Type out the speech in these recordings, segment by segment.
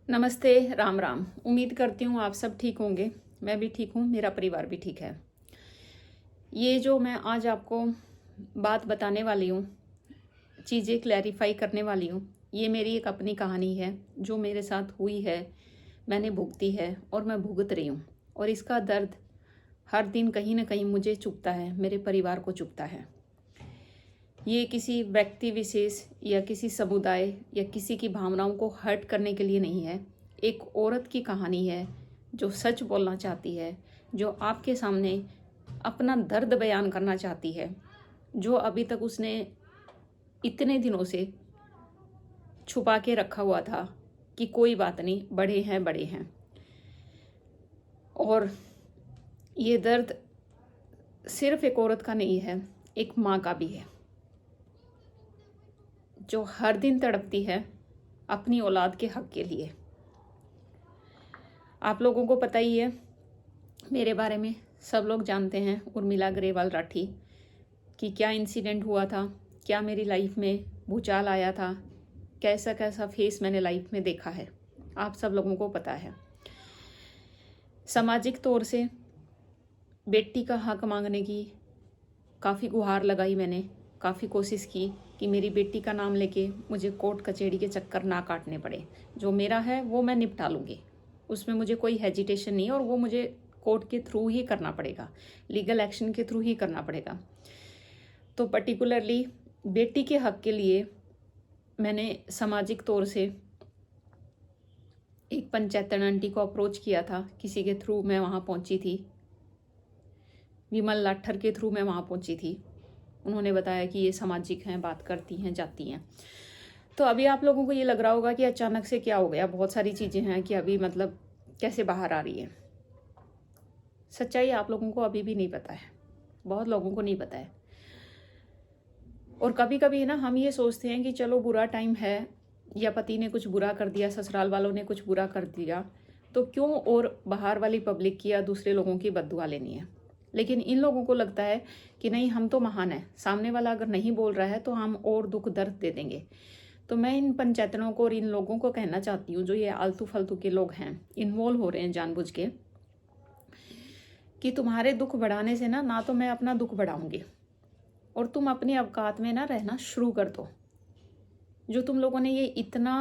नमस्ते, राम राम। उम्मीद करती हूँ आप सब ठीक होंगे। मैं भी ठीक हूँ, मेरा परिवार भी ठीक है। ये जो मैं आज आपको बात बताने वाली हूँ, चीज़ें क्लैरिफाई करने वाली हूँ, ये मेरी एक अपनी कहानी है जो मेरे साथ हुई है, मैंने भुगती है और मैं भुगत रही हूँ। और इसका दर्द हर दिन कहीं ना कहीं मुझे चुभता है, मेरे परिवार को चुभता है। ये किसी व्यक्ति विशेष या किसी समुदाय या किसी की भावनाओं को हर्ट करने के लिए नहीं है। एक औरत की कहानी है जो सच बोलना चाहती है, जो आपके सामने अपना दर्द बयान करना चाहती है, जो अभी तक उसने इतने दिनों से छुपा के रखा हुआ था कि कोई बात नहीं, बड़े हैं बड़े हैं। और ये दर्द सिर्फ एक औरत का नहीं है, एक माँ का भी है, जो हर दिन तड़पती है अपनी औलाद के हक के लिए। आप लोगों को पता ही है मेरे बारे में, सब लोग जानते हैं उर्मिला ग्रेवाल राठी कि क्या इंसिडेंट हुआ था, क्या मेरी लाइफ में भूचाल आया था, कैसा कैसा फेस मैंने लाइफ में देखा है, आप सब लोगों को पता है। सामाजिक तौर से बेटी का हक मांगने की काफ़ी गुहार लगाई मैंने, काफ़ी कोशिश की कि मेरी बेटी का नाम लेके मुझे कोर्ट कचहरी के चक्कर ना काटने पड़े। जो मेरा है वो मैं निपटा लूँगी, उसमें मुझे कोई हेजिटेशन नहीं, और वो मुझे कोर्ट के थ्रू ही करना पड़ेगा, लीगल एक्शन के थ्रू ही करना पड़ेगा। तो पर्टिकुलरली बेटी के हक के लिए मैंने सामाजिक तौर से एक पंचायतन आंटी को अप्रोच किया था, किसी के थ्रू मैं वहाँ पहुँची थी, विमल लाठर के थ्रू मैं वहाँ पहुँची थी। उन्होंने बताया कि ये सामाजिक हैं, बात करती हैं, जाती हैं। तो अभी आप लोगों को ये लग रहा होगा कि अचानक से क्या हो गया, बहुत सारी चीज़ें हैं कि अभी मतलब कैसे बाहर आ रही है। सच्चाई आप लोगों को अभी भी नहीं पता है, बहुत लोगों को नहीं पता है। और कभी कभी ना हम ये सोचते हैं कि चलो बुरा टाइम है, या पति ने कुछ बुरा कर दिया, ससुराल वालों ने कुछ बुरा कर दिया, तो क्यों और बाहर वाली पब्लिक की या दूसरे लोगों की बद्दुआ लेनी है। लेकिन इन लोगों को लगता है कि नहीं, हम तो महान है, सामने वाला अगर नहीं बोल रहा है तो हम और दुख दर्द दे देंगे। तो मैं इन पंचायतनों को और इन लोगों को कहना चाहती हूँ, जो ये आलतू फालतू के लोग हैं, इन्वॉल्व हो रहे हैं जानबूझ के, कि तुम्हारे दुख बढ़ाने से ना तो मैं अपना दुख बढ़ाऊंगी, और तुम अपनी औकात में ना रहना शुरू कर दो। जो तुम लोगों ने ये इतना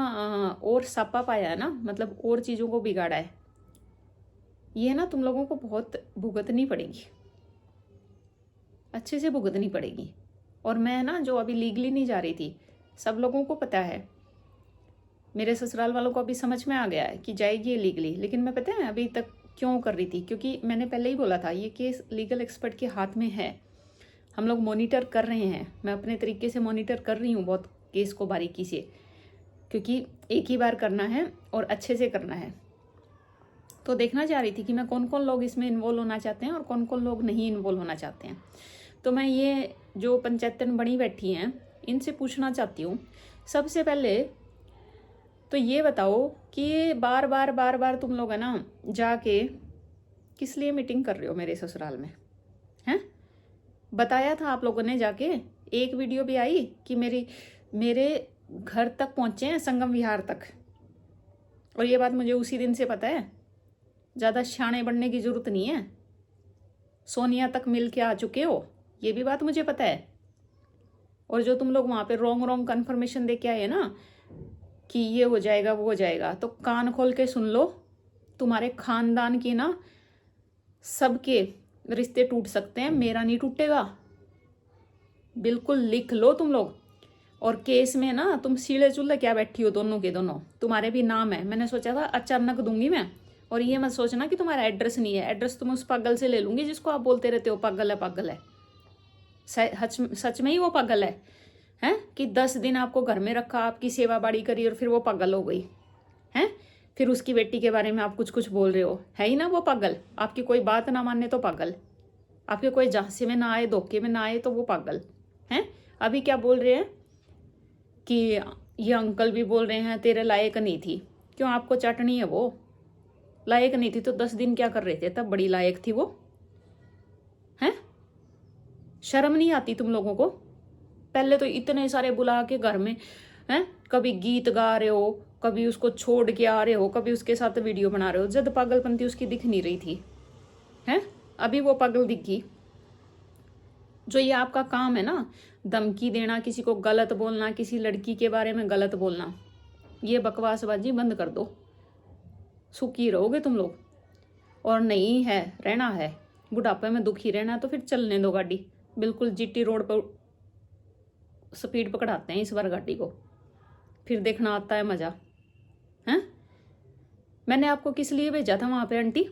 और सपा पाया है ना, मतलब और चीज़ों को बिगाड़ा है, ये ना तुम लोगों को बहुत भुगतनी पड़ेगी, अच्छे से भुगतनी पड़ेगी। और मैं ना जो अभी लीगली नहीं जा रही थी, सब लोगों को पता है, मेरे ससुराल वालों को अभी समझ में आ गया है कि जाएगी ये लीगली। लेकिन मैं पता है अभी तक क्यों कर रही थी, क्योंकि मैंने पहले ही बोला था ये केस लीगल एक्सपर्ट के हाथ में है, हम लोग मॉनिटर कर रहे हैं, मैं अपने तरीके से मॉनिटर कर रही हूँ बहुत केस को बारीकी से, क्योंकि एक ही बार करना है और अच्छे से करना है। तो देखना चाह रही थी कि मैं कौन कौन लोग इसमें इन्वॉल्व होना चाहते हैं और कौन कौन लोग नहीं इन्वॉल्व होना चाहते हैं। तो मैं ये जो पंचायतन बनी बैठी हैं, इनसे पूछना चाहती हूँ, सबसे पहले तो ये बताओ कि ये बार बार तुम लोग है ना जाके किस लिए मीटिंग कर रहे हो मेरे ससुराल में, हैं? बताया था आप लोगों ने जाके, एक वीडियो भी आई कि मेरे घर तक पहुँचे हैं, संगम विहार तक। और ये बात मुझे उसी दिन से पता है, ज़्यादा शाणे बनने की ज़रूरत नहीं है, सोनिया तक मिल के आ चुके हो, ये भी बात मुझे पता है। और जो तुम लोग वहाँ पे रॉन्ग कन्फर्मेशन दे के आए ना कि ये हो जाएगा वो हो जाएगा, तो कान खोल के सुन लो, तुम्हारे खानदान की ना सबके रिश्ते टूट सकते हैं, मेरा नहीं टूटेगा, बिल्कुल लिख लो तुम लोग। और केस में ना तुम सीले चूल्हे क्या बैठी हो, दोनों के दोनों तुम्हारे भी नाम है। मैंने सोचा था अचानक दूंगी मैं, और ये मत सोचना कि तुम्हारा एड्रेस नहीं है, एड्रेस तुम उस पागल से ले लूंगी जिसको आप बोलते रहते हो पागल है पागल है। सच में ही वो पागल है, हैं? कि 10 दिन आपको घर में रखा, आपकी सेवा बाड़ी करी, और फिर वो पागल हो गई, हैं? फिर उसकी बेटी के बारे में आप कुछ कुछ बोल रहे हो, है ही ना वो पागल। आपकी कोई बात ना माने तो पागल, आपके कोई झांसे में ना आए, धोखे में ना आए तो वो पागल हैं। अभी क्या बोल रहे हैं कि ये अंकल भी बोल रहे हैं तेरे लायक नहीं थी। क्यों, आपको चटनी है वो? लायक नहीं थी तो 10 दिन क्या कर रहे थे, तब बड़ी लायक थी वो, हैं? शर्म नहीं आती तुम लोगों को? पहले तो इतने सारे बुला के घर में, हैं, कभी गीत गा रहे हो, कभी उसको छोड़ के आ रहे हो, कभी उसके साथ वीडियो बना रहे हो। जब पागलपंती उसकी दिख नहीं रही थी, हैं, अभी वो पागल दिखी। जो ये आपका काम है ना, धमकी देना, किसी को गलत बोलना, किसी लड़की के बारे में गलत बोलना, ये बकवासबाजी बंद कर दो, सुखी रहोगे तुम लोग। और नहीं है रहना है, बुढ़ापे में दुखी रहना है तो फिर चलने दो गाड़ी, बिल्कुल जीटी रोड पर स्पीड पकड़ाते हैं इस बार गाड़ी को, फिर देखना आता है मज़ा। हैं, मैंने आपको किस लिए भेजा था वहाँ पे आंटी?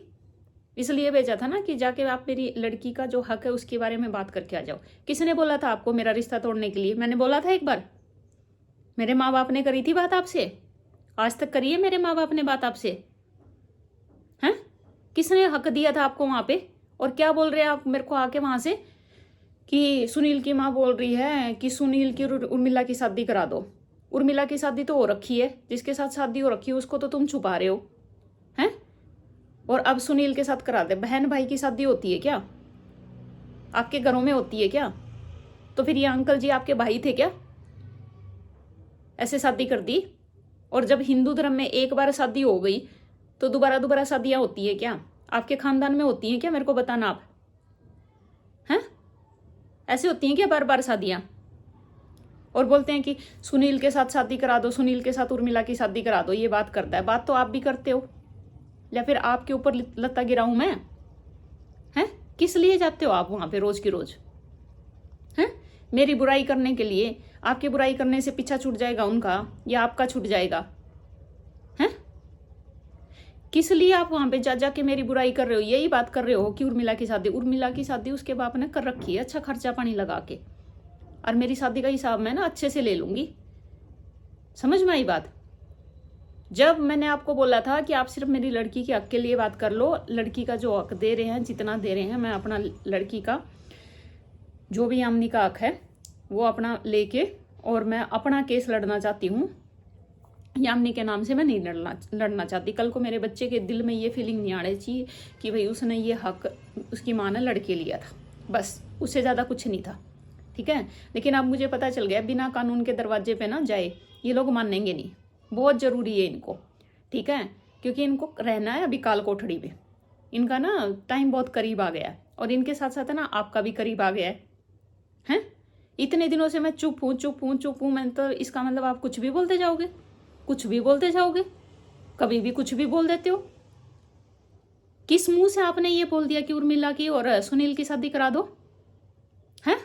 इसलिए भेजा था ना कि जाके आप मेरी लड़की का जो हक है उसके बारे में बात करके आ जाओ। किसने बोला था आपको मेरा रिश्ता तोड़ने के लिए? मैंने बोला था एक बार? मेरे माँ बाप ने करी थी बात आपसे? आज तक करी है मेरे माँ बाप ने बात आपसे? हैं, किसने हक दिया था आपको वहाँ पे? और क्या बोल रहे हैं आप मेरे को आके वहाँ से कि सुनील की माँ बोल रही है कि सुनील की उर्मिला की शादी करा दो। उर्मिला की शादी तो हो रखी है, जिसके साथ शादी हो रखी है उसको तो तुम छुपा रहे हो, हैं? और अब सुनील के साथ करा दे। बहन भाई की शादी होती है क्या? आपके घरों में होती है क्या? तो फिर ये अंकल जी आपके भाई थे क्या? ऐसे शादी कर दी? और जब हिंदू धर्म में एक बार शादी हो गई तो दोबारा दोबारा शादियां होती है क्या? आपके खानदान में होती हैं क्या? मेरे को बताना आप, हैं? ऐसे होती हैं क्या बार बार शादियां? और बोलते हैं कि सुनील के साथ शादी करा दो, सुनील के साथ उर्मिला की शादी करा दो। ये बात करता है, बात तो आप भी करते हो, या फिर आपके ऊपर लत्ता गिराऊं मैं? हैं, किस लिए जाते हो आप वहां पे रोज की रोज? हैं, मेरी बुराई करने के लिए? आपकी बुराई करने से पीछा छूट जाएगा उनका या आपका छूट जाएगा? हैं, किस लिए आप वहां पे जा जाके मेरी बुराई कर रहे हो? यही बात कर रहे हो कि उर्मिला की शादी उसके बाप ने कर रखी है, अच्छा खर्चा पानी लगा के, और मेरी शादी का हिसाब मैं ना अच्छे से ले लूंगी। समझ में आई बात? जब मैंने आपको बोला था कि आप सिर्फ मेरी लड़की के हक के लिए बात कर लो, लड़की का जो हक दे रहे हैं, जितना दे रहे हैं, मैं अपना लड़की का जो भी यामिनी का हक है वो अपना लेके, और मैं अपना केस लड़ना चाहती हूँ। यामिनी के नाम से मैं नहीं लड़ना चाहती। कल को मेरे बच्चे के दिल में ये फीलिंग नहीं आनी चाहिए कि भाई उसने ये हक उसकी माँ ने लड़के लिया था, बस उससे ज़्यादा कुछ नहीं था, ठीक है? लेकिन अब मुझे पता चल गया बिना कानून के दरवाजे पे ना जाए, ये लोग मानेंगे नहीं। बहुत ज़रूरी है इनको, ठीक है? क्योंकि इनको रहना है अभी काल कोठड़ी पे, इनका ना टाइम बहुत करीब आ गया है, और इनके साथ साथ है ना आपका भी करीब आ गया है। हैं, इतने दिनों से मैं चुप हूँ, मैं तो इसका मतलब आप कुछ भी बोलते जाओगे, कुछ भी बोलते जाओगे, कभी भी कुछ भी बोल देते हो। किस मुंह से आपने ये बोल दिया कि उर्मिला की और सुनील की शादी करा दो? हैं,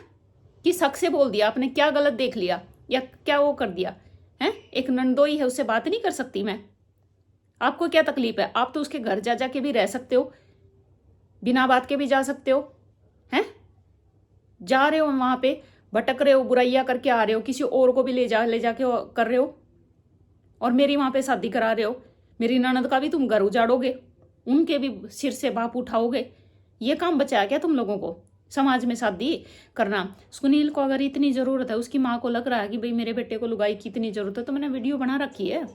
किस हक से बोल दिया आपने? क्या गलत देख लिया या क्या वो कर दिया? हैं, एक नंदोई है, उससे बात नहीं कर सकती मैं? आपको क्या तकलीफ है? आप तो उसके घर जा जाके भी रह सकते हो, बिना बात के भी जा सकते हो। हैं, जा रहे हो वहां पे, भटक रहे हो, बुराइयां करके आ रहे हो, किसी और को भी ले जाके कर रहे हो, और मेरी वहां पे शादी करा रहे हो। मेरी ननद का भी तुम घर उजाड़ोगे, उनके भी सिर से बाप उठाओगे। ये काम बचाया क्या तुम लोगों को समाज में शादी करना? सुनील को अगर इतनी जरूरत है, उसकी माँ को लग रहा है कि भाई मेरे बेटे को लुगाई की इतनी जरूरत है, तो मैंने वीडियो बना रखी है,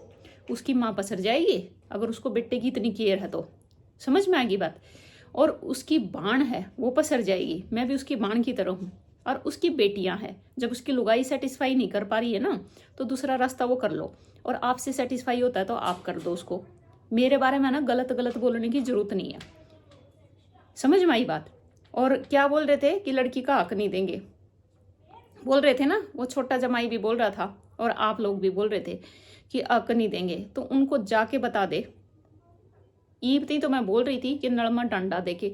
उसकी माँ पसर जाएगी अगर उसको बेटे की इतनी केयर है तो। समझ में आएगी बात? और उसकी बाण है वो पसर जाएगी, मैं भी उसकी बाण की तरह हूँ। और उसकी बेटियां हैं, जब उसकी लुगाई सेटिस्फाई नहीं कर पा रही है ना, तो दूसरा रास्ता वो कर लो, और आपसे सेटिस्फाई होता है तो आप कर दो उसको। मेरे बारे में ना गलत गलत बोलने की जरूरत नहीं है। समझ में आई बात? और क्या बोल रहे थे कि लड़की का हक नहीं देंगे, बोल रहे थे ना, वो छोटा जमाई भी बोल रहा था और आप लोग भी बोल रहे थे कि हक नहीं देंगे, तो उनको जाके बता दे। ईब थी तो मैं बोल रही थी कि नड़मा डंडा देके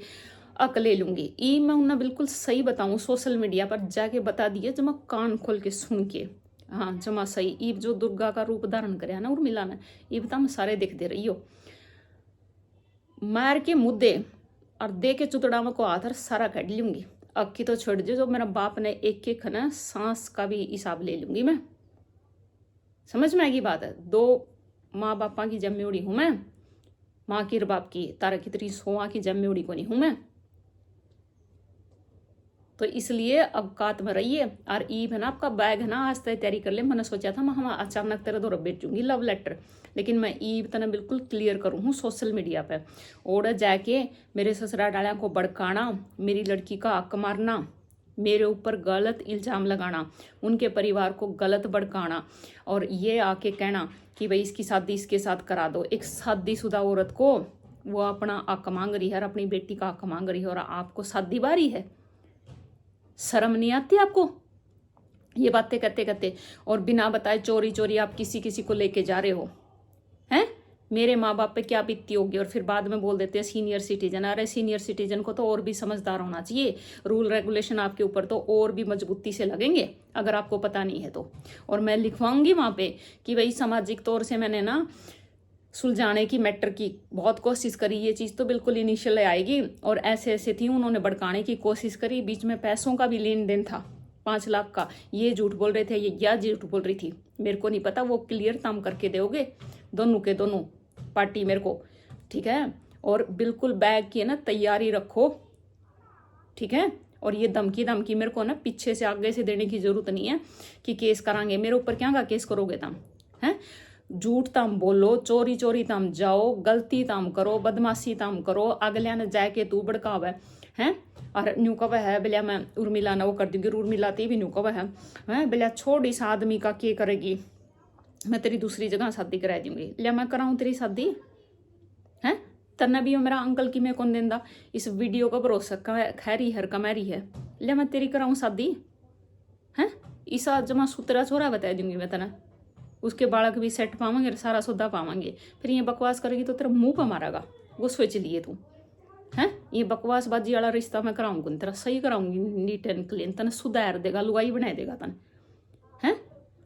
हक ले लूंगी। ईब मैं उन्हें बिल्कुल सही बताऊं, सोशल मीडिया पर जाके बता दिए, जमा कान खोल के सुन के, हाँ जमा सही। ईब जो दुर्गा का रूप धारण करे ना उर्मिला ने, ईब तो हम सारे दिख दे रही हो, मार के मुद्दे और दे के चुतड़ा में को हाथ और सारा काट लूंगी। अक्की तो छोड़ दे, जो मेरा बाप ने एक एक ना सांस का भी हिसाब ले लूंगी मैं। समझ में आएगी बात है? 2 माँ बापा की जम्मेड़ी हूं मैं, माँ की बाप की, तारा की तरी सोआ की जम्मेड़ी को नहीं हूं मैं। तो इसलिए अवकात में रहिए। और ईब है ना आपका बैग है ना, आज तैयारी कर ले। मैंने सोचा था मैं हम अचानक तेरे दौर भेजूंगी लव लेटर, लेकिन मैं ईब तना बिल्कुल क्लियर करूँ हूँ सोशल मीडिया पे। और जाके मेरे ससुराल डालिया को भड़काना, मेरी लड़की का हक मारना, मेरे ऊपर गलत इल्ज़ाम लगाना, उनके परिवार को गलत भड़काना और ये आके कहना कि भाई इसकी शादी इसके साथ करा दो। एक शादीशुदा औरत को वो अपना हक मांग रही है और अपनी बेटी का हक मांग रही है और आपको शादी बारी है। शर्म नहीं आती आपको ये बातें कहते कहते? और बिना बताए चोरी चोरी आप किसी किसी को लेके जा रहे हो हैं। मेरे माँ बाप पे क्या बीतती होगी और फिर बाद में बोल देते हैं सीनियर सिटीजन। अरे सीनियर सिटीजन को तो और भी समझदार होना चाहिए। रूल रेगुलेशन आपके ऊपर तो और भी मजबूती से लगेंगे अगर आपको पता नहीं है तो। और मैं लिखवाऊंगी वहाँ पे कि भाई सामाजिक तौर से मैंने ना सुलझाने की मैटर की बहुत कोशिश करी, ये चीज़ तो बिल्कुल इनिशियल आएगी और ऐसे ऐसे थी, उन्होंने भड़काने की कोशिश करी, बीच में पैसों का भी लेन देन था 5 लाख का, ये झूठ बोल रहे थे, ये क्या झूठ बोल रही थी मेरे को नहीं पता, वो क्लियर काम करके दोगे दोनों के दोनों पार्टी मेरे को, ठीक है। और बिल्कुल बैग की है ना तैयारी रखो, ठीक है। और ये धमकी धमकी मेरे को ना पीछे से आगे से देने की जरूरत नहीं है कि केस करांगे। मेरे ऊपर क्या का केस करोगे तुम हैं? झूठ तम बोलो, चोरी चोरी तम जाओ, गलती तम करो, बदमाशी तम करो, अगलिया ने जाके तू भड़कावे हैं। और न्यू कब है बिलिया मैं उर्मिला ना वो कर दूंगी, उर्मिला ती भी न्यू कब है बिलिया छोड़ इस आदमी का के करेगी, मैं तेरी दूसरी जगह शादी करा दूंगी। लिया मैं कराऊं तेरी शादी हैं? तन्ना भी मेरा अंकल की मैं कौन देंदा, इस वीडियो का भरोसा खैरी हर कमैरी है। लिया मैं तेरी कराऊं शादी हैं? ईसा जमा सुतरा छोरा बता दूंगी मैं तना, उसके बालक भी सेट पावांगे, सारा सौदा पावांगे। फिर ये बकवास करेगी तो तेरा मुंह पर मारेगा, वो सोच लिए तू हैं। ये बकवासबाजी वाला रिश्ता मैं कराऊंगी तेरा सही कराऊंगी, नीट एंड क्लीन, तने सुधार देगा, लुगाई बना देगा तन हैं।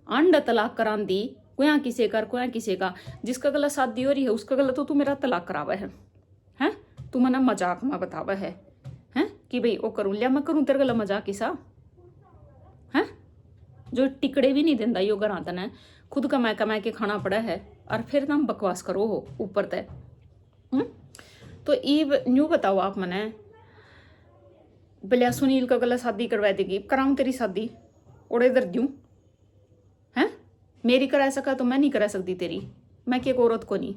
अंड तलाक करान दी कोया किसे कर कोया किसे का, जिसका गला शादी हो रही है उसका गला तो तू मेरा तलाक करावा है हैं। तू मना मजाक में बतावा है हैं कि भाई वो करूँ, लिया मैं करूँ तेरे गला मजाक किसा हैं। जो टिकड़े भी नहीं देंदा यो घर आतन है, खुद कमा कमा के खाना पड़ा है और फिर तुम बकवास करो हो ऊपर तय। तो ईब न्यू बताओ आप मने भलिया सुनील का गला शादी करवा देगी, कराऊं तेरी शादी ओड़े दर दूं हैं। मेरी करा सका तो मैं नहीं करा सकती तेरी, मैं क्या औरत को नहीं।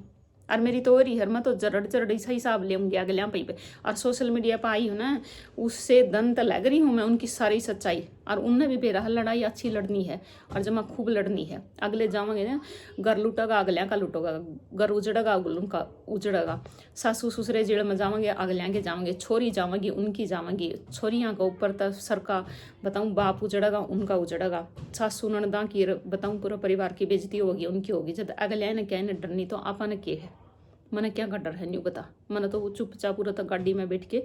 और मेरी तो हो रही है, मैं तो जरड़ जरड़ सही हिसाब लेंगी अगलियाँ पे और सोशल मीडिया पर आई हूँ ना, उससे दंत लग रही हूँ मैं उनकी सारी सच्चाई। और उनने भी बेरा लड़ाई अच्छी लड़नी है और जमा खूब लड़नी है। अगले जावांगे ना, घर लुटेगा अगलियाँ का लुटेगा, घर उजड़ेगा उनका उजड़ेगा, सासू ससुरे जेड़ में जावांगे अगलियाँ के जावांगे, छोरी जावांगी उनकी जावांगी, छोरियाँ का ऊपर तक सर का बताऊँ बाप उजड़ेगा उनका उजड़ेगा, सासू ननदा की बताऊँ पूरा परिवार की बेइज्जती होगी उनकी होगी। जब अगलियाँ ने क्या डरनी तो आपा ने क्या है, मैंने क्या का डर है न्यू बता। मैंने तो चुपचाप पूरा तक गाड़ी में बैठ के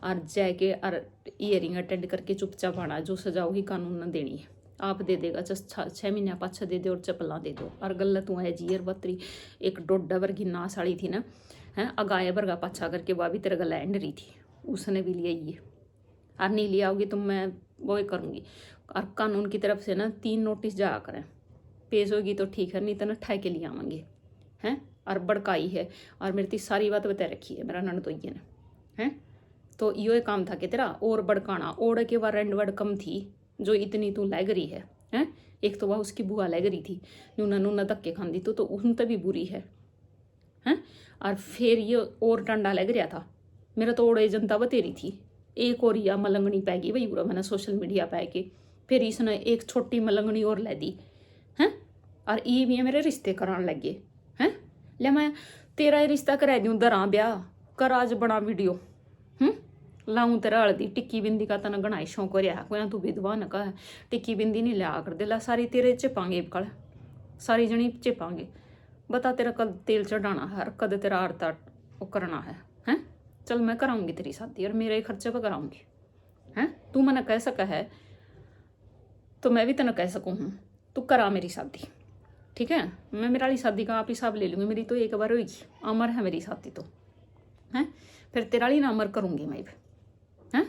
और जाके और ईयरिंग अटेंड करके चुपचाप आना, जो सजा होगी कानून न देनी है आप दे देगा, जस्ट 6 महीने पाछा दे दो और चपला दे दो। और गलत हुआ है जीयर बतरी एक डोडा वर्गी नास वाली थी ना हैं, अगाए वर्गा पाछा करके वह भी तेरा गला एंड रही थी, उसने भी लिया ये और नहीं लिया होगी तो मैं वो करूँगी। और कानून की तरफ से ना 3 नोटिस जा करें, पेश होगी तो ठीक है, नहीं तो ना ठाई के लिए आवेंगे हैं। और बड़काई है और मेरी सारी बात बता रखी है मेरा नन तो ये ने हैं। तो यो काम था कि तेरा और बड़काना, ओढ़ के वह रेंड वर्ड कम थी जो इतनी तू लग रही है हैं। एक तो वह उसकी बुआ लग रही थी, नूना नूना धक्के खांदी तो उन तभी बुरी है हैं। और फिर ये और डंडा लग रहा था मेरा तो ओढ़े जनता बतेरी थी, एक और या मलंगनी पै गई वही पूरा मैंने सोशल मीडिया पै के, फिर इसने एक छोटी मलंगनी और लै दी हैं। और ये भी मेरे रिश्ते कराने लगे हैं। ले मैं तेरा रिश्ता करा दूँ दरा ब्याह कर, आज बना वीडियो लाऊं तेरा हल्दी टिक्की बिंदी का तना गणाई शौक रहा कोई तू विधवा न कह, टिक्की बिंदी नहीं लिया कर दे ला, सारी तेरे चिपांगे कल सारी जनी चिपांगे। बता तेरा कद तेल चढ़ाना है और कद तेरा आरता वो करना है हैं। चल मैं कराऊंगी तेरी शादी और मेरे खर्चे पर कराऊंगी हैं। तू मैंने कह सका है तो मैं भी तेना कह सकूँ हूँ, तू करा मेरी शादी ठीक है। मैं मेरा वाली शादी का आप हिसाब ले लूँगी, मेरी तो एक बार होगी, अमर है मेरी शादी तो हैं। फिर तेरा वाली ना अमर करूँगी मैं हैं,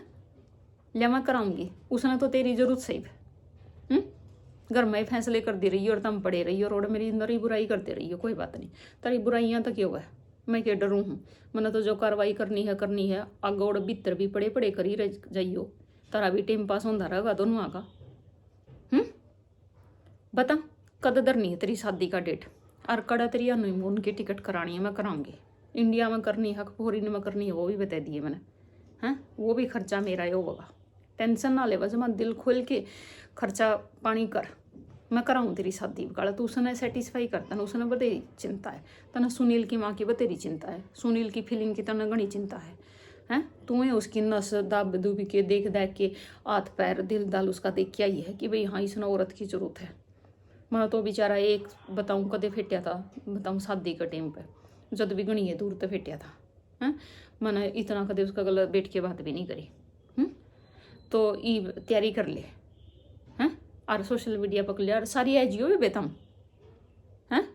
लिया मैं कराऊँगी, उसने तो तेरी जरूरत सही है। घर में फैसले कर दे रही हो और तुम पड़े रही हो और मेरी अंदर ही बुराई करते रही हो, कोई बात नहीं, तेरी बुराइयाँ तो क्यों है, मैं क्या डरूँ हूँ। मैंने तो जो कार्रवाई करनी है आगे और भीतर भी पड़े पड़े कर ही रह जाइयो, तारा भी टाइम पास होता रहेगा दोनों का। बता कद धरनी है तेरी शादी का डेट और कड़ा तेरी हनीमून की टिकट करानी है, मैं कराऊंगी। इंडिया में करनी है फॉरेन में करनी है वो भी बता दिए मैंने हैं, वो भी खर्चा मेरा ही होगा, टेंशन ना ले, बस मैं दिल खोल के खर्चा पानी कर, मैं कराऊँ तेरी शादी बकाला। तू उसने सेटिस्फाई करता ना, उसने बतेरी चिंता है तना, सुनील की माँ की बतेरी चिंता है, सुनील की फीलिंग की तना घनी चिंता है। हैं तुम्हें उसकी नस दाब दूबी के देख देख के हाथ पैर दिल दाल उसका देख के आई है कि भाई हाँ इसने औरत की जरूरत है। मैं तो बेचारा एक बताऊँ कदे फेटिया था, बताऊँ शादी के टाइम पे जब भी गणी है दूर तो फेटिया था। हैं मैंने इतना कदे उसका गला बैठ के बात भी नहीं करी। तो ई तैयारी कर ले हैं, और सोशल मीडिया पकड़ लिया और सारी है जियो बेतम हैं,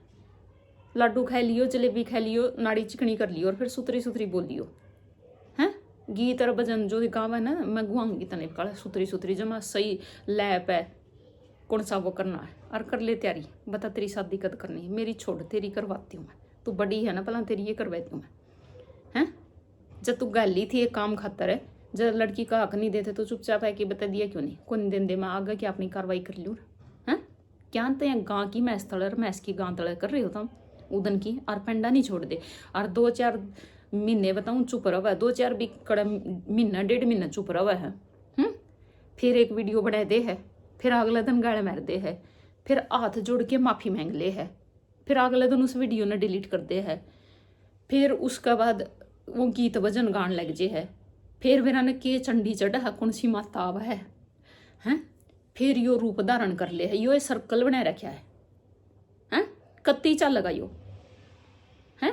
लड्डू खा लियो, जलेबी खा लियो, नाड़ी चिकनी कर लियो और फिर सुतरी सुतरी बोल लियो हैं। गीत और भजन जो गाँव है ना, मैं गुआऊंगी तने काला सुतरी सुतरी जमा सही लैप है, कौन सा वो करना है और कर ले तैयारी। बता तेरी शादी कद करनी है, मेरी छोड़ तेरी करवाती हूँ मैं, तू बड़ी है ना पहला तेरी ये करवाती हूँ मैं हैं। जब तू गाली थी एक काम खातर है, जब लड़की का हक नहीं देते तो चुपचाप है कि बता दिया क्यों नहीं, कौन दिन दे मैं आगे क्या अपनी कार्रवाई कर लूँ हैं। क्या तो यहाँ गाँ की मैस तलर मैस की गाँ तलर कर रहे हो तुम उदन की, और पेंडा नहीं छोड़ दे। और 2-4 महीने बताऊँ चुप रहा है, 2-4 भी कड़ा महीना 1.5 महीना चुप रहा है। फिर एक वीडियो बना दे है, फिर अगले दिन गाले मार दे है, फिर हाथ जोड़ के माफ़ी मांग ले है, फिर अगले दिन उस वीडियो ने डिलीट कर दे है, फिर उसके बाद वो गीत भजन गान लग जे है, फिर मेरा ने के चंडी चढ़ा है कौन सी माता आवा है हैं, फिर यो रूप धारण कर ले है, यो सर्कल बना रखा है हैं, कत्ती चल लगा यो हैं।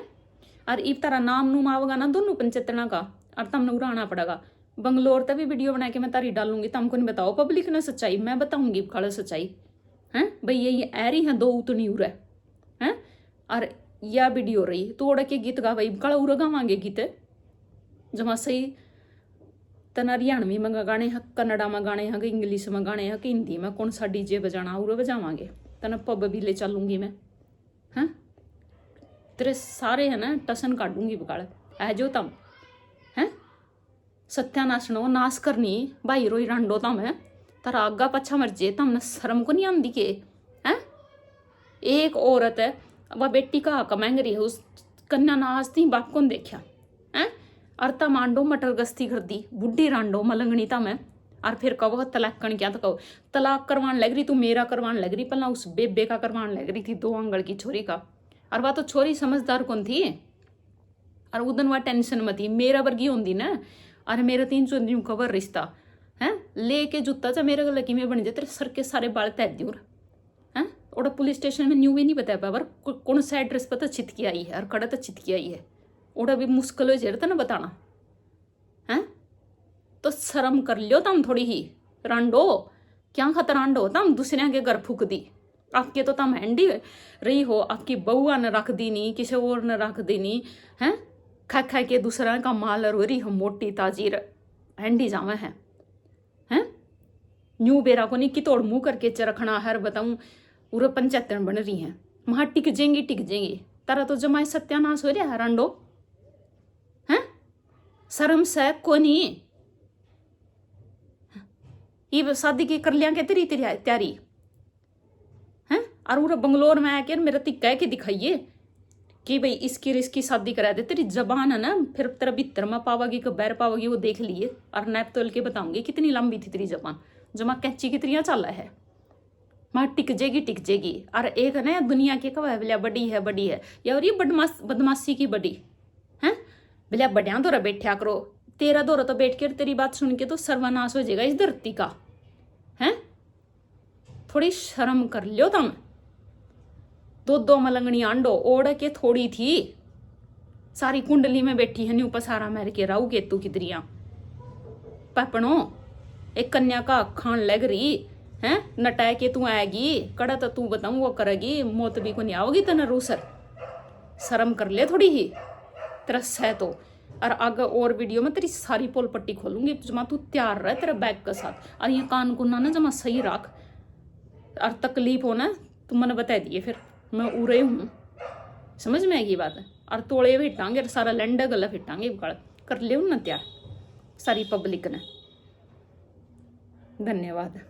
और इब तारा नाम नूम आवगा ना दोनों पंचायतना का, और तमने उड़ाना पड़ेगा। बंगलोर तभी वीडियो बना के मैं तारी डालूंगी, तुमको नहीं बताओ पब्लिक ने सच्चाई, मैं बताऊंगी काला सच्चाई हैं। भाई ये ऐरी हैं 2 उतनी उड़ हैं, और या वीडियो रही तो उड़ के गीत गा भाई काला उड़ गावांगे गीत जमा सही तना हरियाणवी में गाने हैं, कन्नड़ा में गाने हैं, इंग्लिश में गाने हैं, कि हिंदी में कौन सा डीजे बजाना उड़ बजावांगे, तना पब भी ले चलूंगी मैं हैं। तेरे सारे है ना टसन काटूंगी बकाल है जो तम हैं, सत्यानाश नो नाश करनी भाई रोई रंडो तम है, तारा आगा पछा मर जे तमने शर्म को नहीं आंदी के हैं। एक औरत है वह बेटी का हक मांग रही है, उस कन्या नाचती बाप को देखा हैं, और तम आंडो मटर गस्ती कर दी बुढ़ी रांडो मलंगनी तम है, और फिर कहो तलाक कण क्या तो कहो तलाक करवान लग रही, तू मेरा करवान लग रही, पहला उस बेबे का करवान लग रही थी 2 आंगल की छोरी का। और वह तो छोरी समझदार कौन थी, और उदन वह टेंशन मत थी मेरा वर्गी होंगी ना, अरे मेरा 300 कवर रिश्ता हैं लेके जूता चा मेरे गला की में बन जाए, तेरे सर के सारे बाल तैर दूर हैं। और पुलिस स्टेशन में न्यू भी नहीं बता पाया कौन सा एड्रेस पता छिटकी आई है और कड़ा तो छिटकी आई है, ओड़ा भी मुश्किल हो जाता ना बताना हैं। तो शर्म कर लियो तम थोड़ी ही रांडो, क्या खतर रांडो तम दूसरे के घर फूक दी, आपके तो तम हैंडी रही हो, आपकी बहुआ ने रख दी नहीं, किसी और ने रख दी नहीं हैं, खा खा के दूसरा का माल हो रही हम मोटी ताजीर हैंडी जावे हैं न्यू बेरा को नहीं कि तोड़ मुँह करके रखना है बताऊँ पूरा पंचायत बन रही हैं, वहाँ टिक जाएंगी तारा तो जमाए सत्यानाश हो रहा है रांडो हैं। शर्म से को नहीं ये शादी की कर लिया के तेरी तैयारी हैं, और पूरा बंगलोर में आके मेरा कह के दिखाइए कि भाई इसकी शादी करा दे, तेरी जबान है ना फिर तेरा भीतर में पावागी कि बैर पावागी वो देख लिए, और नैप तोल के बताऊंगी कितनी लंबी थी तेरी जबान, जमा कैंची की तरिया चल है माँ टिक जेगी। और एक है ना दुनिया की कब है बड़ी है या और ये बदमाशी की बड़ी हैं, भले बड़िया दौरा बैठा करो, तेरा दौरा तो बैठ कर तेरी बात सुन के तो सर्वनाश हो जाएगा इस धरती का हैं। थोड़ी शर्म कर लियो तुम, 2 मलंगनी आंडो ओढ़ के थोड़ी थी सारी कुंडली में बैठी है न्यू पसारा मार के राहु केतु की दरिया पपनो, एक कन्या का खान लग रही हैं, नटाए के तू आएगी कड़ा तो तू बताऊं वो करेगी, मौत भी को नहीं आओगी तना रूसर, शर्म कर ले थोड़ी ही तरस है तो। और आगे और वीडियो में तेरी सारी पोल पट्टी खोलूंगी, जमा तू तैयार रह तेरा बैग के साथ, और ये कान कुन्ना ना जमा सही रख, और तकलीफ हो ना तुम मैंने बता दिए फिर मैं उड़े हूँ, समझ में आएगी बात है। और तोड़े फिटांगे सारा लंडा गला फिटांगे कर ले ना तैयार सारी पब्लिक ने। धन्यवाद।